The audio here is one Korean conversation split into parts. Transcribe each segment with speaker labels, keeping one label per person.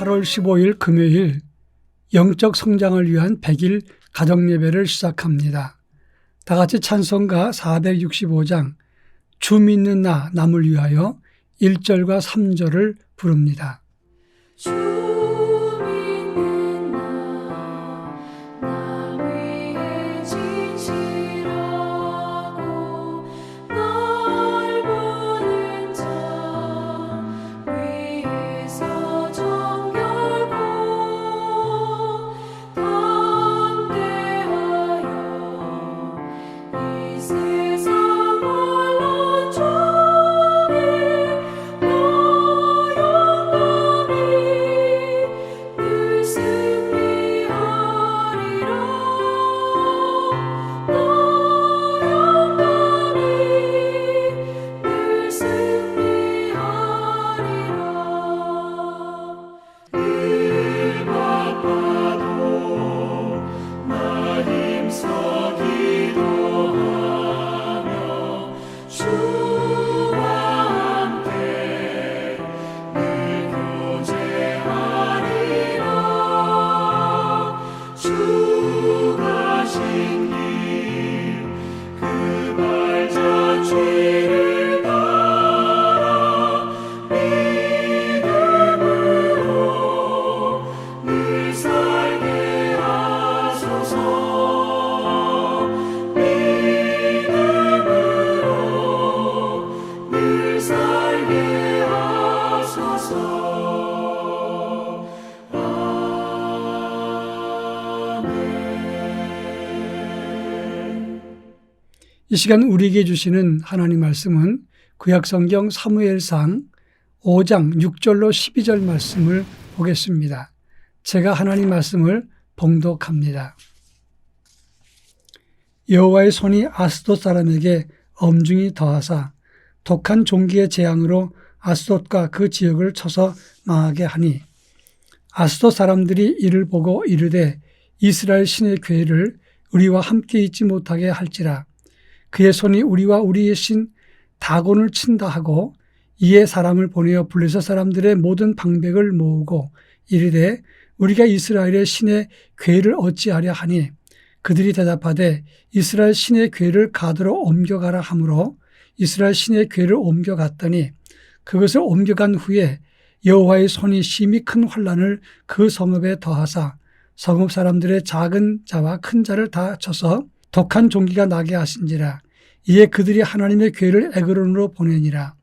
Speaker 1: 8월 15일 금요일 영적 성장을 위한 100일 가정예배를 시작합니다. 다 같이 찬송가 465장 주 믿는 남을 위하여 1절과 3절을 부릅니다.
Speaker 2: 주 믿는 나 위에 진실하고 널 보는 자 위에서 정결고 담대하여 이 세상 혼란 중에 너 영광이 늘 승리하리라. 너 영광이 늘 승리하리라. 일 바빠도 나 힘써 기도하며 주와 함께 늘 교제하리라. 주 가신 길 그 발자취를 따라 믿음으로 늘 살게 하소서. 믿음으로 늘 살게 하소서. 아멘.
Speaker 1: 이 시간 우리에게 주시는 하나님 말씀은 구약성경 사무엘상 5장 6절로 12절 말씀을 보겠습니다. 제가 하나님 말씀을 봉독합니다. 여호와의 손이 아스돗 사람에게 엄중히 더하사 독한 종기의 재앙으로 아스돗과 그 지역을 쳐서 망하게 하니 아스돗 사람들이 이를 보고 이르되 이스라엘 신의 괴를 우리와 함께 있지 못하게 할지라. 그의 손이 우리와 우리의 신 다곤을 친다 하고 이에 사람을 보내어 블레셋 사람들의 모든 방백을 모으고 이르되 우리가 이스라엘의 신의 괴를 어찌하려 하니 그들이 대답하되 이스라엘 신의 괴를 가드로 옮겨가라 하므로 이스라엘 신의 괴를 옮겨갔더니 그것을 옮겨간 후에 여호와의 손이 심히 큰 환난을 그 성읍에 더하사 성읍 사람들의 작은 자와 큰 자를 다 쳐서 독한 종기가 나게 하신지라. 이에 그들이 하나님의 괴를 에그론으로 보내니라.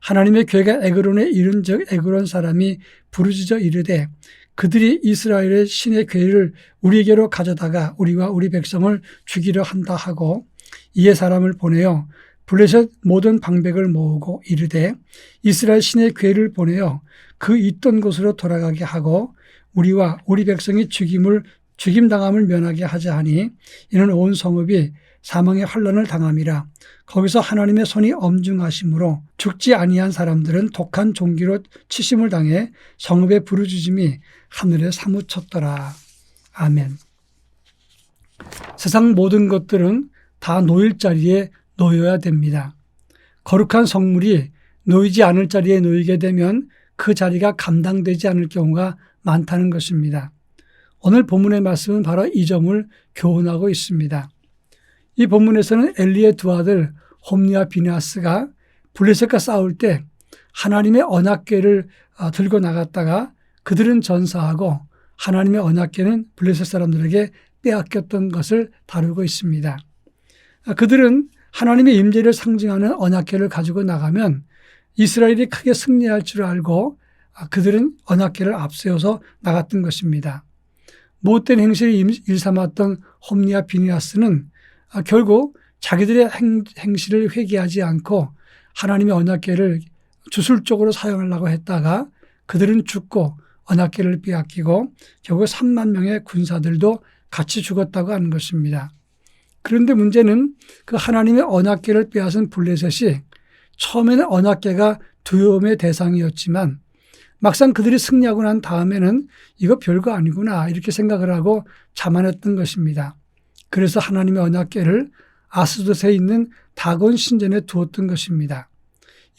Speaker 1: 하나님의 괴가 에그론에 이른즉 에그론 사람이 부르짖어 이르되 그들이 이스라엘의 신의 괴를 우리에게로 가져다가 우리와 우리 백성을 죽이려 한다 하고 이에 사람을 보내어 블레셋 모든 방백을 모으고 이르되 이스라엘 신의 괴를 보내어 그 있던 곳으로 돌아가게 하고 우리와 우리 백성이 죽임당함을 면하게 하자 하니 이는 온 성읍이 사망의 환난을 당함이라. 거기서 하나님의 손이 엄중하심으로 죽지 아니한 사람들은 독한 종기로 치심을 당해 성읍의 부르짖음이 하늘에 사무쳤더라. 아멘. 세상 모든 것들은 다 놓일 자리에 놓여야 됩니다. 거룩한 성물이 놓이지 않을 자리에 놓이게 되면 그 자리가 감당되지 않을 경우가 많다는 것입니다. 오늘 본문의 말씀은 바로 이 점을 교훈하고 있습니다. 이 본문에서는 엘리의 두 아들 홈니와 비느하스가 블레셋과 싸울 때 하나님의 언약궤를 들고 나갔다가 그들은 전사하고 하나님의 언약궤는 블레셋 사람들에게 빼앗겼던 것을 다루고 있습니다. 그들은 하나님의 임재를 상징하는 언약궤를 가지고 나가면 이스라엘이 크게 승리할 줄 알고 그들은 언약궤를 앞세워서 나갔던 것입니다. 못된 행실을 일삼았던 홈니와 비느하스는 결국 자기들의 행실을 회개하지 않고 하나님의 언약궤를 주술적으로 사용하려고 했다가 그들은 죽고 언약궤를 빼앗기고 결국 3만 명의 군사들도 같이 죽었다고 하는 것입니다. 그런데 문제는 그 하나님의 언약궤를 빼앗은 블레셋이 처음에는 언약궤가 두려움의 대상이었지만 막상 그들이 승리하고 난 다음에는 이거 별거 아니구나 이렇게 생각을 하고 자만했던 것입니다. 그래서 하나님의 언약궤를 아스돗에 있는 다곤 신전에 두었던 것입니다.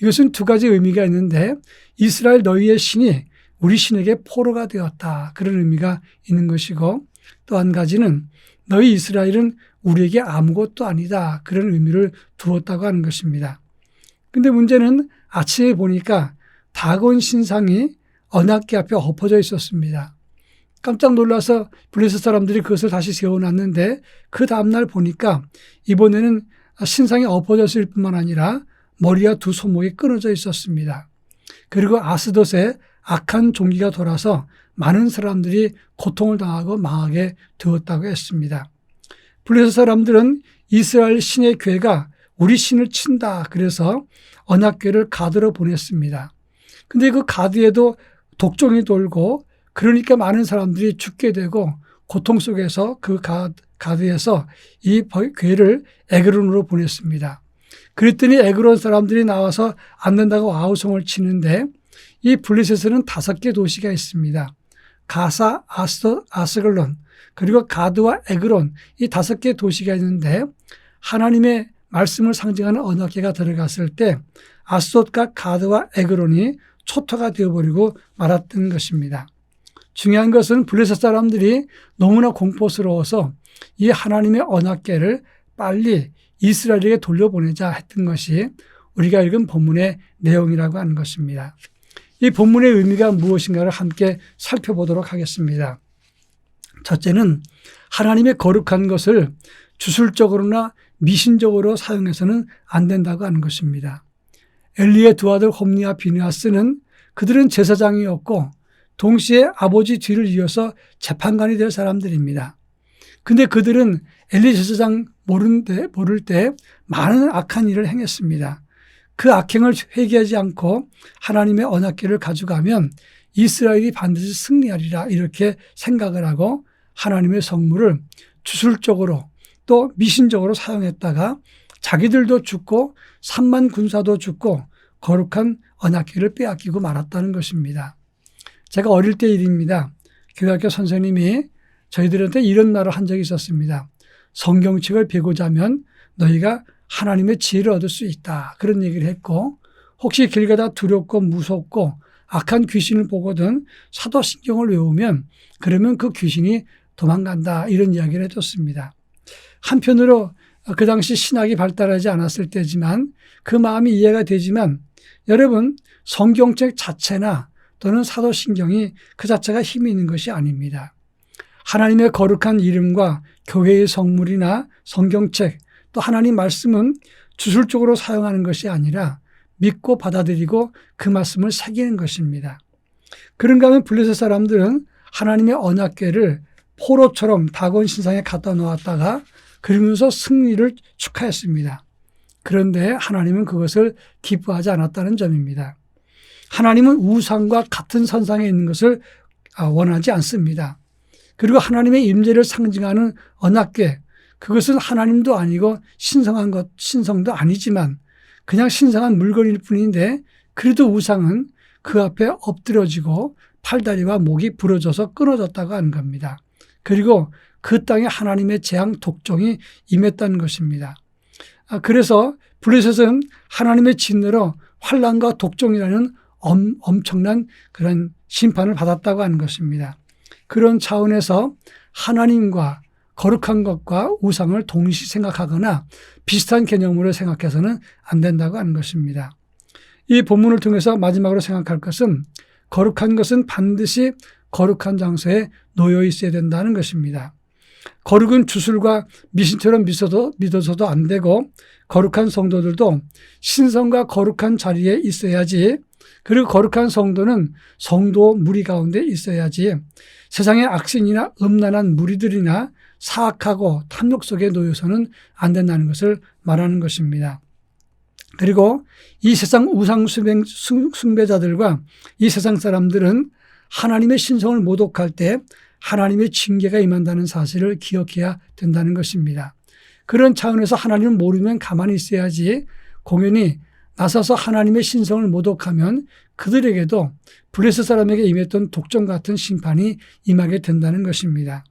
Speaker 1: 이것은 두 가지 의미가 있는데 이스라엘 너희의 신이 우리 신에게 포로가 되었다. 그런 의미가 있는 것이고, 또 한 가지는 너희 이스라엘은 우리에게 아무것도 아니다. 그런 의미를 두었다고 하는 것입니다. 근데 문제는 아침에 보니까 다곤 신상이 언약궤 앞에 엎어져 있었습니다. 깜짝 놀라서 블레셋 사람들이 그것을 다시 세워놨는데 그 다음날 보니까 이번에는 신상이 엎어졌을 뿐만 아니라 머리와 두 손목이 끊어져 있었습니다. 그리고 아스돗에 악한 종기가 돌아서 많은 사람들이 고통을 당하고 망하게 되었다고 했습니다. 블레셋 사람들은 이스라엘 신의 궤가 우리 신을 친다. 그래서 언약궤를 가드로 보냈습니다. 근데 그 가드에도 독종이 돌고 그러니까 많은 사람들이 죽게 되고 고통 속에서 그 가드에서 이 궤를 에그론으로 보냈습니다. 그랬더니 에그론 사람들이 나와서 안 된다고 아우성을 치는데 이 블레셋에는 5개 도시가 있습니다. 가사, 아스돗, 아스글론, 그리고 가드와 에그론 이 5개 도시가 있는데 하나님의 말씀을 상징하는 언약궤가 들어갔을 때 아스돗과 가드와 에그론이 초토가 되어버리고 말았던 것입니다. 중요한 것은 블레셋 사람들이 너무나 공포스러워서 이 하나님의 언약궤를 빨리 이스라엘에게 돌려보내자 했던 것이 우리가 읽은 본문의 내용이라고 하는 것입니다. 이 본문의 의미가 무엇인가를 함께 살펴보도록 하겠습니다. 첫째는 하나님의 거룩한 것을 주술적으로나 미신적으로 사용해서는 안 된다고 하는 것입니다. 엘리의 두 아들 홈니와 비느하스는 그들은 제사장이었고 동시에 아버지 뒤를 이어서 재판관이 될 사람들입니다. 근데 그들은 엘리 제사장 모를 때 많은 악한 일을 행했습니다. 그 악행을 회개하지 않고 하나님의 언약궤를 가져가면 이스라엘이 반드시 승리하리라 이렇게 생각을 하고 하나님의 성물을 주술적으로 또 미신적으로 사용했다가 자기들도 죽고 3만 군사도 죽고 거룩한 언약궤를 빼앗기고 말았다는 것입니다. 제가 어릴 때 일입니다. 교회학교 선생님이 저희들한테 이런 말을 한 적이 있었습니다. 성경책을 베고자 하면 너희가 하나님의 지혜를 얻을 수 있다. 그런 얘기를 했고 혹시 길 가다 두렵고 무섭고 악한 귀신을 보거든 사도신경을 외우면 그러면 그 귀신이 도망간다. 이런 이야기를 해줬습니다. 한편으로 그 당시 신학이 발달하지 않았을 때지만 그 마음이 이해가 되지만 여러분 성경책 자체나 또는 사도신경이 그 자체가 힘이 있는 것이 아닙니다. 하나님의 거룩한 이름과 교회의 성물이나 성경책 또 하나님 말씀은 주술적으로 사용하는 것이 아니라 믿고 받아들이고 그 말씀을 새기는 것입니다. 그런가 하면 블레셋 사람들은 하나님의 언약궤를 포로처럼 다곤 신상에 갖다 놓았다가 그러면서 승리를 축하했습니다. 그런데 하나님은 그것을 기뻐하지 않았다는 점입니다. 하나님은 우상과 같은 선상에 있는 것을 원하지 않습니다. 그리고 하나님의 임재를 상징하는 언약궤, 그것은 하나님도 아니고 신성도 아니지만 그냥 신성한 물건일 뿐인데 그래도 우상은 그 앞에 엎드려지고 팔다리와 목이 부러져서 끊어졌다고 하는 겁니다. 그리고 그 땅에 하나님의 재앙 독종이 임했다는 것입니다. 그래서 블레셋은 하나님의 진노로 환난과 독종이라는 엄청난 그런 심판을 받았다고 하는 것입니다. 그런 차원에서 하나님과 거룩한 것과 우상을 동시 생각하거나 비슷한 개념으로 생각해서는 안 된다고 하는 것입니다. 이 본문을 통해서 마지막으로 생각할 것은 거룩한 것은 반드시 거룩한 장소에 놓여 있어야 된다는 것입니다. 거룩은 주술과 미신처럼 믿어서도 안 되고 거룩한 성도들도 신성과 거룩한 자리에 있어야지, 그리고 거룩한 성도는 성도 무리 가운데 있어야지 세상의 악신이나 음란한 무리들이나 사악하고 탐욕 속에 놓여서는 안 된다는 것을 말하는 것입니다. 그리고 이 세상 우상 숭배자들과 이 세상 사람들은 하나님의 신성을 모독할 때 하나님의 징계가 임한다는 사실을 기억해야 된다는 것입니다. 그런 차원에서 하나님을 모르면 가만히 있어야지 공연히 나서서 하나님의 신성을 모독하면 그들에게도 블레셋 사람에게 임했던 독점 같은 심판이 임하게 된다는 것입니다.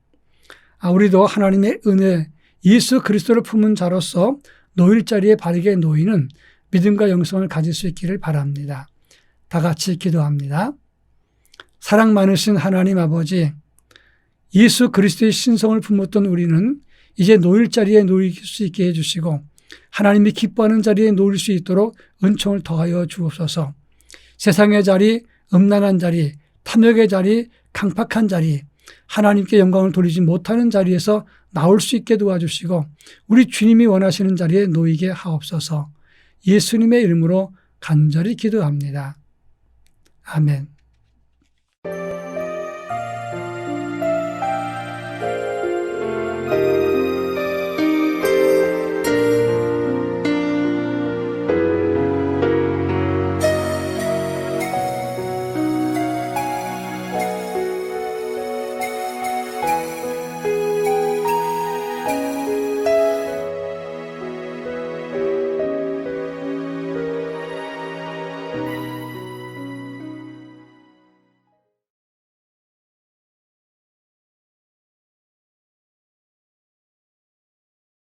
Speaker 1: 우리도 하나님의 은혜, 예수 그리스도를 품은 자로서 놓일 자리에 바르게 놓이는 믿음과 영성을 가질 수 있기를 바랍니다. 다 같이 기도합니다. 사랑 많으신 하나님 아버지, 예수 그리스도의 신성을 품었던 우리는 이제 놓일 자리에 놓일 수 있게 해주시고 하나님이 기뻐하는 자리에 놓일 수 있도록 은총을 더하여 주옵소서. 세상의 자리, 음란한 자리, 탐욕의 자리, 강팍한 자리, 하나님께 영광을 돌리지 못하는 자리에서 나올 수 있게 도와주시고 우리 주님이 원하시는 자리에 놓이게 하옵소서. 예수님의 이름으로 간절히 기도합니다. 아멘.